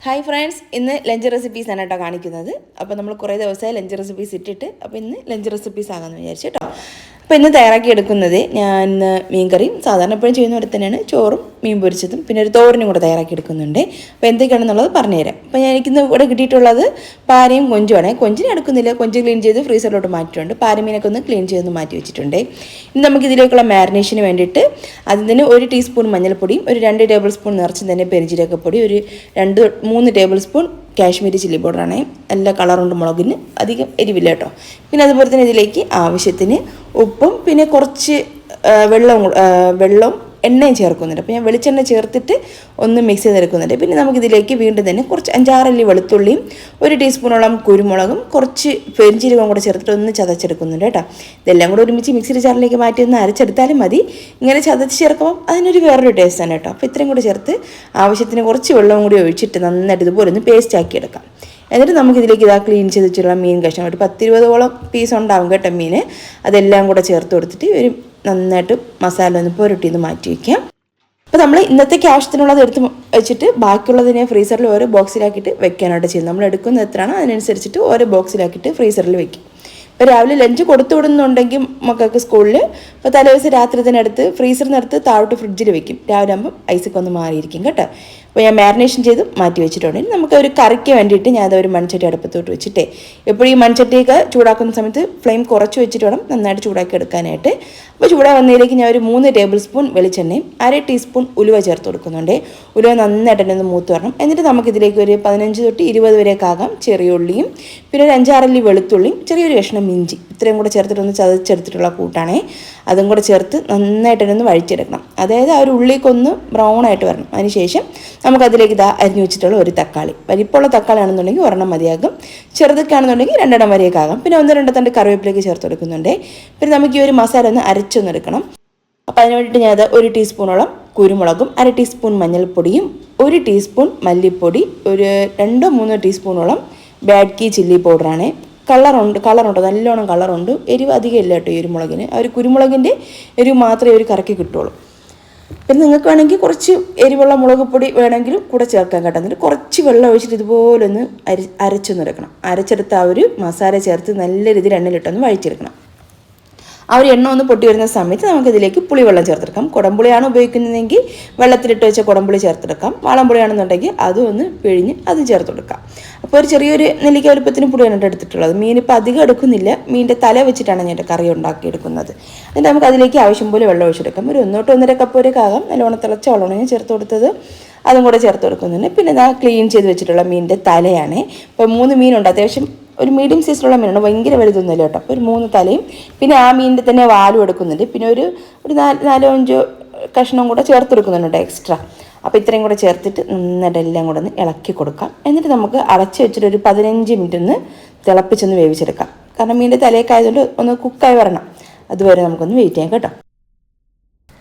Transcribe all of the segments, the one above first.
Hi friends, ഇന്ന് lunch recipes ആണ് കേട്ടോ കാണിക്കുന്നത്. അപ്പോൾ നമ്മൾ കുറേ ദിവസമായി ലഞ്ച് റെസിപ്പീസ് ഇട്ടിട്ട്, അപ്പോൾ ഇന്ന് ലഞ്ച് റെസിപ്പീസ് ആകാമെന്ന് വിചാരിച്ചു കേട്ടോ. അപ്പോൾ ഇന്ന് തയ്യാറാക്കി എടുക്കുന്നത് ഞാൻ മീൻ കറിയും സാധാരണ എപ്പോഴും ചെയ്യുന്ന പോലെ തന്നെയാണ്. ചോറും മീൻ പൊരിച്ചതും പിന്നെ ഒരു തോരനും കൂടെ തയ്യാറാക്കി എടുക്കുന്നുണ്ട്. അപ്പോൾ എന്തൊക്കെയാണെന്നുള്ളത് പറഞ്ഞുതരാം. അപ്പോൾ എനിക്കിന്ന് ഇവിടെ കിട്ടിയിട്ടുള്ളത് പാരയും കൊഞ്ചുമാണ്. കൊഞ്ചിനെ എടുക്കുന്നില്ല, കൊഞ്ച് ക്ലീൻ ചെയ്ത് ഫ്രീസറിലോട്ട് മാറ്റിയിട്ടുണ്ട്. പാരമീനൊക്കെ ഒന്ന് ക്ലീൻ ചെയ്തൊന്ന് മാറ്റി വെച്ചിട്ടുണ്ട്. ഇനി നമുക്കിതിലേക്കുള്ള മാരിനേഷന് വേണ്ടിയിട്ട് അതിന് 1 ടീസ്പൂൺ മഞ്ഞൾപ്പൊടിയും ഒരു 2 ടേബിൾ സ്പൂൺ നിറച്ചും തന്നെ പെരിഞ്ജീരകപ്പൊടി, ഒരു 2-3 ടേബിൾ സ്പൂൺ കാശ്മീരി ചില്ലി പൗഡറാണ്. എല്ലാ കളറുണ്ട്, മുളകിന് അധികം എരിവില്ല കേട്ടോ. പിന്നെ അതുപോലെ തന്നെ ഇതിലേക്ക് ആവശ്യത്തിന് ഉപ്പും പിന്നെ കുറച്ച് വെള്ളവും എണ്ണയും ചേർക്കുന്നുണ്ട്. അപ്പോൾ ഞാൻ വെളിച്ചെണ്ണ ചേർത്തിട്ട് ഒന്ന് മിക്സ് ചെയ്തെടുക്കുന്നുണ്ട്. പിന്നെ നമുക്കിതിലേക്ക് വീണ്ടും തന്നെ കുറച്ച് 5-6 അല്ലി വെളുത്തുള്ളിയും 1 ടീസ്പൂണോളം കുരുമുളകും കുറച്ച് പെരിഞ്ജീരകവും കൂടെ ചേർത്തിട്ട് ഒന്ന് ചതച്ചെടുക്കുന്നുണ്ട് കേട്ടോ. ഇതെല്ലാം കൂടെ ഒരുമിച്ച് മിക്സിയുടെ ജാറിലേക്ക് മാറ്റി ഒന്ന് അരച്ചെടുത്താലും മതി. ഇങ്ങനെ ചതച്ച് ചേർക്കുമ്പോൾ അതിനൊരു വേറൊരു ടേസ്റ്റാണ് കേട്ടോ. അപ്പോൾ ഇത്രയും കൂടെ ചേർത്ത് ആവശ്യത്തിന് കുറച്ച് വെള്ളവും കൂടി ഒഴിച്ചിട്ട് നന്നായിട്ട് ഇതുപോലെ ഒന്ന് പേസ്റ്റ് ആക്കി എടുക്കാം. എന്നിട്ട് നമുക്കിതിലേക്ക് ക്ലീൻ ചെയ്ത് വെച്ചിട്ടുള്ള മീൻ കഷ്ണം ഒരു 10-20ഓളം പീസ് ഉണ്ടാവും കേട്ടോ മീൻ. അതെല്ലാം കൂടെ ചേർത്ത് കൊടുത്തിട്ട് ഒരു നന്നായിട്ട് മസാല ഒന്ന് പുരട്ടിന്ന് മാറ്റി വയ്ക്കാം. അപ്പോൾ നമ്മൾ ഇന്നത്തേക്ക് ആവശ്യത്തിനുള്ളത് എടുത്ത് വെച്ചിട്ട് ബാക്കിയുള്ളതിനെ ഫ്രീസറിൽ ഓരോ ബോക്സിലാക്കിയിട്ട് വെക്കാനായിട്ട് ചെയ്യുന്നത്. നമ്മൾ എടുക്കുന്നത് എത്രയാണോ അതിനനുസരിച്ചിട്ട് ഓരോ ബോക്സിലാക്കിയിട്ട് ഫ്രീസറിൽ വെക്കും. ഇപ്പോൾ രാവിലെ ലഞ്ച് കൊടുത്തു വിടുന്നുണ്ടെങ്കിൽ മക്കൾക്ക് സ്കൂളിൽ ഇപ്പോൾ തലേദിവസം രാത്രി തന്നെ എടുത്ത് ഫ്രീസറിനടുത്ത് താഴോട്ട് ഫ്രിഡ്ജിൽ വെക്കും. രാവിലെ ആകുമ്പോൾ ഐസൊക്കെ ഒന്ന് മാറിയിരിക്കും കേട്ടോ. അപ്പോൾ ഞാൻ മാരിനേഷൻ ചെയ്ത് മാറ്റി വെച്ചിട്ടുണ്ട്. നമുക്ക് ഒരു കറിക്ക് വേണ്ടിയിട്ട് ഞാൻ അതൊരു മൺചട്ടി അടുപ്പത്തോട്ട് വെച്ചിട്ടേ, എപ്പോഴും ഈ മൺചട്ടിയൊക്കെ ചൂടാക്കുന്ന സമയത്ത് ഫ്ലെയിം കുറച്ച് വെച്ചിട്ട് വേണം നന്നായിട്ട് ചൂടാക്കി എടുക്കാനായിട്ട്. അപ്പോൾ ചൂടാ വന്നതിലേക്ക് ഞാൻ ഒരു 3 ടേബിൾ സ്പൂൺ വെളിച്ചെണ്ണയും 1/2 ടീസ്പൂൺ ഉലുവ ചേർത്ത് കൊടുക്കുന്നുണ്ട്. ഉലുവ നന്നായിട്ട് തന്നെ ഒന്ന് മൂത്ത് വരണം. എന്നിട്ട് നമുക്കിതിലേക്ക് ഒരു 15-20 വരെയൊക്കെ ആകാം ചെറിയ ഉള്ളിയും പിന്നെ ഒരു 5-6 അല്ലി വെളുത്തുള്ളിയും ചെറിയൊരു കഷ്ണം ഇഞ്ചി ഇത്രയും കൂടെ ചേർത്തിട്ടൊന്ന് ചതച്ചെടുത്തിട്ടുള്ള കൂട്ടാണേ. അതും കൂടെ ചേർത്ത് നന്നായിട്ട് തന്നെ ഒന്ന് വഴിച്ചെടുക്കണം. അതായത് ആ ഒരു ഉള്ളിക്കൊന്ന് ബ്രൗൺ ആയിട്ട് വരണം. അതിനുശേഷം നമുക്കതിലേക്ക് അരിഞ്ഞു വെച്ചിട്ടുള്ള ഒരു തക്കാളി, വലിപ്പമുള്ള തക്കാളി ആണെന്നുണ്ടെങ്കിൽ 1 മതിയാകും. ചെറുതൊക്കെ ആണെന്നുണ്ടെങ്കിൽ 2 വരെയൊക്കെ ആകാം. പിന്നെ 1-2 തണ്ട് കറിവേപ്പിലേക്ക് ചേർത്ത് കൊടുക്കുന്നുണ്ട്. പിന്നെ നമുക്ക് ഈ ഒരു മസാല ഒന്ന് അരച്ചൊന്നെടുക്കണം. അപ്പോൾ അതിന് വേണ്ടിയിട്ട് ഞാൻ 1 ടീസ്പൂണോളം കുരുമുളകും 1/2 ടീസ്പൂൺ മഞ്ഞൾപ്പൊടിയും 1 ടീസ്പൂൺ മല്ലിപ്പൊടി, ഒരു 2-3 ടീസ്പൂണോളം ബാഡ്കി ചില്ലി പൗഡറാണ്. കളറുണ്ട്, നല്ലോണം കളറുണ്ട്. എരിവ് അധികം ഇല്ല കേട്ടോ ഈ ഒരു മുളകിന്. ആ ഒരു കുരുമുളകിൻ്റെ എരിവ് മാത്രമേ ഒരു കറക്കി കിട്ടുള്ളൂ. പിന്നെ നിങ്ങൾക്ക് വേണമെങ്കിൽ കുറച്ച് എരിവുള്ള മുളക് പൊടി വേണമെങ്കിലും കൂടെ ചേർക്കാൻ കേട്ടോ. എന്നിട്ട് കുറച്ച് വെള്ളം ഒഴിച്ചിട്ട് ഇതുപോലെ ഒന്ന് അരച്ചൊന്നെടുക്കണം. അരച്ചെടുത്ത് ആ ഒരു മസാല ചേർത്ത് നല്ല രീതിയിൽ എണ്ണയിലിട്ടൊന്ന് വഴിച്ചെടുക്കണം. ആ ഒരു എണ്ണ ഒന്ന് പൊട്ടി വരുന്ന സമയത്ത് നമുക്കിതിലേക്ക് പുളിവെള്ളം ചേർത്തെടുക്കാം. കുടംപുളിയാണ് ഉപയോഗിക്കുന്നതെങ്കിൽ വെള്ളത്തിലിട്ട് വെച്ച കുടംപുളി ചേർത്തെടുക്കാം. വാളംപുളിയാണെന്നുണ്ടെങ്കിൽ അതും ഒന്ന് പിഴിഞ്ഞ് അതും ചേർത്ത് കൊടുക്കാം. അപ്പോൾ ഒരു ചെറിയൊരു നെല്ലിക്ക വലുപ്പത്തിന് പുളിയാണ് എടുത്തിട്ടുള്ളത്. മീനിപ്പോൾ അധികം എടുക്കുന്നില്ല, മീനിൻ്റെ തല വെച്ചിട്ടാണ് ഞാൻ കറി ഉണ്ടാക്കിയെടുക്കുന്നത്. എന്നിട്ട് നമുക്ക് അതിലേക്ക് ആവശ്യം പോലെ വെള്ളം ഒഴിച്ചെടുക്കാം. ഒരു 1-1.5 കപ്പ് വരെയൊക്കെ ആകാം. നല്ലോണം തിളച്ച വെള്ളമാണ് ഞാൻ ചേർത്ത് കൊടുത്തത്. അതും കൂടെ ചേർത്ത് കൊടുക്കുന്നുണ്ട്. പിന്നെ ക്ലീൻ ചെയ്ത് വെച്ചിട്ടുള്ള മീനിൻ്റെ തലയാണ്. ഇപ്പോൾ 3 മീനുണ്ട്, അത്യാവശ്യം ഒരു മീഡിയം സൈസിലുള്ള മീനാണ്, ഭയങ്കര വലുതൊന്നുമില്ല കേട്ടോ. അപ്പോൾ ഒരു 3 തലയും പിന്നെ ആ മീനിൻ്റെ തന്നെ വാലും എടുക്കുന്നുണ്ട്. പിന്നെ ഒരു 4-5 കഷ്ണവും കൂടെ ചേർത്ത് കൊടുക്കുന്നുണ്ട് എക്സ്ട്രാ. അപ്പോൾ ഇത്രയും കൂടെ ചേർത്തിട്ട് നന്നായിട്ട് എല്ലാം കൂടെ ഒന്ന് ഇളക്കി കൊടുക്കാം. എന്നിട്ട് നമുക്ക് അടച്ച് വെച്ചിട്ട് ഒരു 15 മിനിറ്റ് ഒന്ന് തിളപ്പിച്ചൊന്ന് വേവിച്ചെടുക്കാം. കാരണം മീനിൻ്റെ തലയൊക്കെ ആയതുകൊണ്ട് ഒന്ന് കുക്കായി വരണം. അതുവരെ നമുക്കൊന്ന് വെയിറ്റ് ചെയ്യാം കേട്ടോ.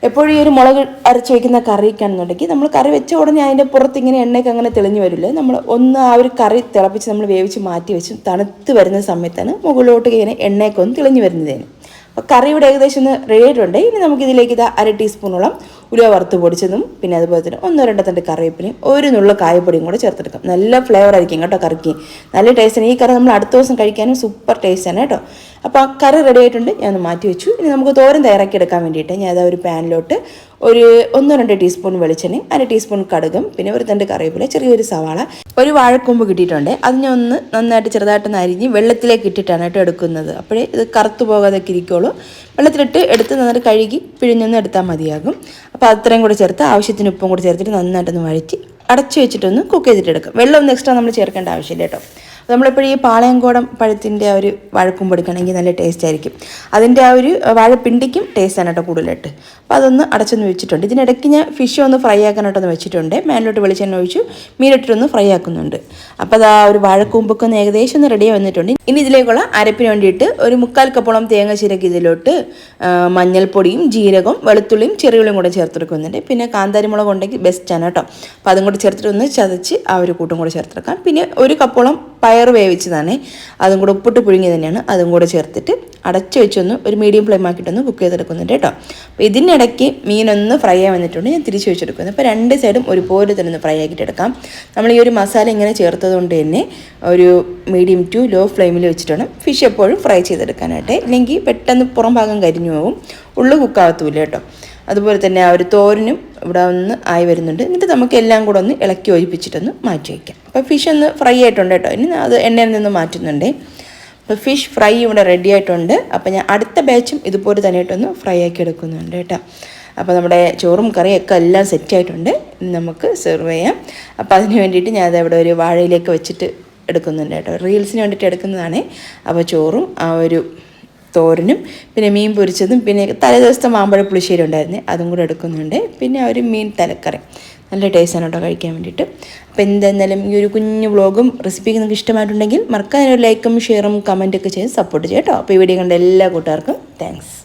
എപ്പോഴും ഈ ഒരു മുളക് അരച്ച് വയ്ക്കുന്ന കറിക്കാണെന്നുണ്ടെങ്കിൽ നമ്മൾ കറി വെച്ച ഉടനെ അതിൻ്റെ പുറത്ത് ഇങ്ങനെ എണ്ണയൊക്കെ അങ്ങനെ തെളിഞ്ഞു വരില്ലേ. നമ്മൾ ഒന്ന് ആ ഒരു കറി തിളപ്പിച്ച് നമ്മൾ വേവിച്ച് മാറ്റി വെച്ച് തണുത്ത് വരുന്ന സമയത്താണ് മുകളിലോട്ട് ഇങ്ങനെ എണ്ണയൊക്കെ ഒന്ന് തെളിഞ്ഞു വരുന്നതിന്. അപ്പോൾ കറിയുടെ ഏകദേശം ഒന്ന് റെഡി ആയിട്ടുണ്ട്. ഇനി നമുക്കിതിലേക്ക് 1/2 ടീസ്പൂണോളം ഉലുവ വറുത്ത് പൊടിച്ചതും പിന്നെ അതുപോലെ തന്നെ 1-2 തണ്ട് കറിവേപ്പിലയും 1 നുള്ള കായപ്പൊടിയും കൂടെ ചേർത്തെടുക്കാം. നല്ല ഫ്ലേവർ ആയിരിക്കും കേട്ടോ കറിക്ക്, നല്ല ടേസ്റ്റാണ്. ഈ കറി നമ്മൾ അടുത്ത ദിവസം കഴിക്കാനും സൂപ്പർ ടേസ്റ്റാണ് കേട്ടോ. അപ്പോൾ ആ കറി റെഡി ആയിട്ടുണ്ട്, ഞാൻ മാറ്റി വെച്ചു. ഇനി നമുക്ക് തോരൻ തയ്യാറാക്കി എടുക്കാൻ വേണ്ടിയിട്ട് ഞാൻ ഒരു പാനിലോട്ട് ഒരു 1-2 ടീസ്പൂൺ വെളിച്ചെണ്ണയും 1/2 ടീസ്പൂൺ കടുകും പിന്നെ 1 തണ്ട് കറിവേപ്പില, ചെറിയൊരു സവാള, ഒരു വാഴക്കൊമ്പ് കിട്ടിയിട്ടുണ്ട്. അത് ഞാൻ ഒന്ന് നന്നായിട്ട് ചെറുതായിട്ടൊന്ന് അരിഞ്ഞ് വെള്ളത്തിലേക്ക് ഇട്ടിട്ടാണ് കേട്ടോ എടുക്കുന്നത്. അപ്പോഴേ ഇത് കറുത്തു പോകാതൊക്കെ ഇരിക്കുള്ളൂ. വെള്ളത്തിലിട്ട് എടുത്ത് നന്നായിട്ട് കഴുകി പിഴിഞ്ഞൊന്ന് എടുത്താൽ മതിയാകും. അപ്പോൾ അത്രയും കൂടെ ചേർത്ത് ആവശ്യത്തിന് ഉപ്പും കൂടെ ചേർത്തിട്ട് നന്നായിട്ടൊന്ന് വഴറ്റി അടച്ചു വെച്ചിട്ടൊന്ന് കുക്ക് ചെയ്തിട്ട് എടുക്കാം. വെള്ളമൊന്നും എക്സ്ട്രാ നമ്മൾ ചേർക്കേണ്ട ആവശ്യമില്ല കേട്ടോ. നമ്മളെപ്പോഴും ഈ പാളയംകോടൻ പഴത്തിൻ്റെ ആ ഒരു വാഴക്കൂമ്പ് എടുക്കുകയാണെങ്കിൽ നല്ല ടേസ്റ്റ് ആയിരിക്കും. അതിൻ്റെ ആ ഒരു വാഴപ്പിണ്ടിക്കും ടേസ്റ്റാണ് കേട്ടോ കൂടുതലായിട്ട്. അപ്പോൾ അതൊന്ന് അടച്ചൊന്ന് വെച്ചിട്ടുണ്ട്. ഇതിനിടയ്ക്ക് ഞാൻ ഫിഷ് ഒന്ന് ഫ്രൈ ആക്കാനായിട്ടൊന്ന് വെച്ചിട്ടുണ്ട്. മേലിലോട്ട് വെളിച്ചെണ്ണ ഒഴിച്ചു മീനിട്ടിട്ടൊന്ന് ഫ്രൈ ആക്കുന്നുണ്ട്. അപ്പോൾ അത് ആ ഒരു വാഴക്കൂമ്പൊക്കെ ഒന്ന് ഏകദേശം ഒന്ന് റെഡി വന്നിട്ടുണ്ട്. ഇനി ഇതിലേക്കുള്ള അരപ്പിന് വേണ്ടിയിട്ട് ഒരു 1/4 കപ്പോളം തേങ്ങ ചിരക്കി ഇതിലോട്ട് മഞ്ഞൾപ്പൊടിയും ജീരകവും വെളുത്തുള്ളിയും ചെറിയുള്ളിയും കൂടെ ചേർത്തെടുക്കുന്നുണ്ട്. പിന്നെ കാന്താരിമുളക് ഉണ്ടെങ്കിൽ ബെസ്റ്റാണ് കേട്ടോ. അപ്പോൾ അതും കൂടെ ചേർത്തിട്ട് ഒന്ന് ചതച്ച് ആ ഒരു കൂട്ടും കൂടെ ചേർത്തെടുക്കാം. പിന്നെ 1 കപ്പോളം പയർ പയർ വേവിച്ചതാണ്, അതും കൂടെ ഉപ്പിട്ട് പുഴുങ്ങി തന്നെയാണ്, അതും കൂടെ ചേർത്തിട്ട് അടച്ചു വെച്ചൊന്ന് ഒരു മീഡിയം ഫ്ലെയിം ആക്കിയിട്ടൊന്ന് കുക്ക് ചെയ്തെടുക്കുന്നുണ്ട് കേട്ടോ. അപ്പോൾ ഇതിനിടയ്ക്ക് മീനൊന്ന് ഫ്രൈ ആയി വന്നിട്ടുണ്ട്, ഞാൻ തിരിച്ച് വെച്ചെടുക്കുന്നത്. അപ്പോൾ രണ്ട് സൈഡും ഒരുപോലെ തന്നെ ഒന്ന് ഫ്രൈ ആക്കിയിട്ട് എടുക്കാം. നമ്മൾ ഈ ഒരു മസാല ഇങ്ങനെ ചേർത്തത് കൊണ്ട് തന്നെ ഒരു മീഡിയം ടു ലോ ഫ്ലെയിമിൽ വെച്ചിട്ട് വേണം ഫിഷ് എപ്പോഴും ഫ്രൈ ചെയ്തെടുക്കാനായിട്ട്, ഇല്ലെങ്കിൽ പെട്ടെന്ന് പുറം ഭാഗം കരിഞ്ഞു പോകും, ഉള്ളു കുക്കാകത്തുമില്ല കേട്ടോ. അതുപോലെ തന്നെ ആ ഒരു തോരനും ഇവിടെ ഒന്ന് ആയി വരുന്നുണ്ട്. എന്നിട്ട് നമുക്ക് എല്ലാം കൂടെ ഒന്ന് ഇളക്കി ഒഴിപ്പിച്ചിട്ടൊന്ന് മാറ്റി വയ്ക്കാം. അപ്പോൾ ഫിഷ് ഒന്ന് ഫ്രൈ ആയിട്ടുണ്ട് കേട്ടോ, ഇനി അത് എണ്ണയിൽ നിന്ന് മാറ്റുന്നുണ്ട്. അപ്പോൾ ഫിഷ് ഫ്രൈ ഇവിടെ റെഡി ആയിട്ടുണ്ട്. അപ്പോൾ ഞാൻ അടുത്ത ബാച്ചും ഇതുപോലെ തന്നെ ആയിട്ടൊന്ന് ഫ്രൈ ആക്കി എടുക്കുന്നുണ്ട് കേട്ടോ. അപ്പോൾ നമ്മുടെ ചോറും കറിയൊക്കെ എല്ലാം സെറ്റായിട്ടുണ്ട്, നമുക്ക് സെർവ് ചെയ്യാം. അപ്പോൾ അതിന് വേണ്ടിയിട്ട് ഞാൻ അതവിടെ ഒരു വാഴയിലേക്ക് വെച്ചിട്ട് എടുക്കുന്നുണ്ട് കേട്ടോ, റീൽസിന് വേണ്ടിയിട്ട് എടുക്കുന്നതാണ്. അപ്പോൾ ചോറും ആ ഒരു തോരനും പിന്നെ മീൻ പൊരിച്ചതും പിന്നെ തലേദിവസത്തെ മാമ്പഴ പുളിശ്ശേരി ഉണ്ടായിരുന്നു, അതും കൂടെ എടുക്കുന്നുണ്ട്. പിന്നെ ഒരു മീൻ തലക്കറി, നല്ല ടേസ്റ്റാണ് കേട്ടോ കഴിക്കാൻ വേണ്ടിയിട്ട്. അപ്പോൾ എന്തായാലും ഈ ഒരു കുഞ്ഞു വ്ളോഗും റെസിപ്പിക്ക് നിങ്ങൾക്ക് ഇഷ്ടമായിട്ടുണ്ടെങ്കിൽ മറക്കാനൊരു ലൈക്കും ഷെയറും കമൻറ്റൊക്കെ ചെയ്ത് സപ്പോർട്ട് ചെയ്യാം കേട്ടോ. അപ്പോൾ ഈ വീഡിയോ കണ്ട എല്ലാ കൂട്ടുകാർക്കും താങ്ക്സ്.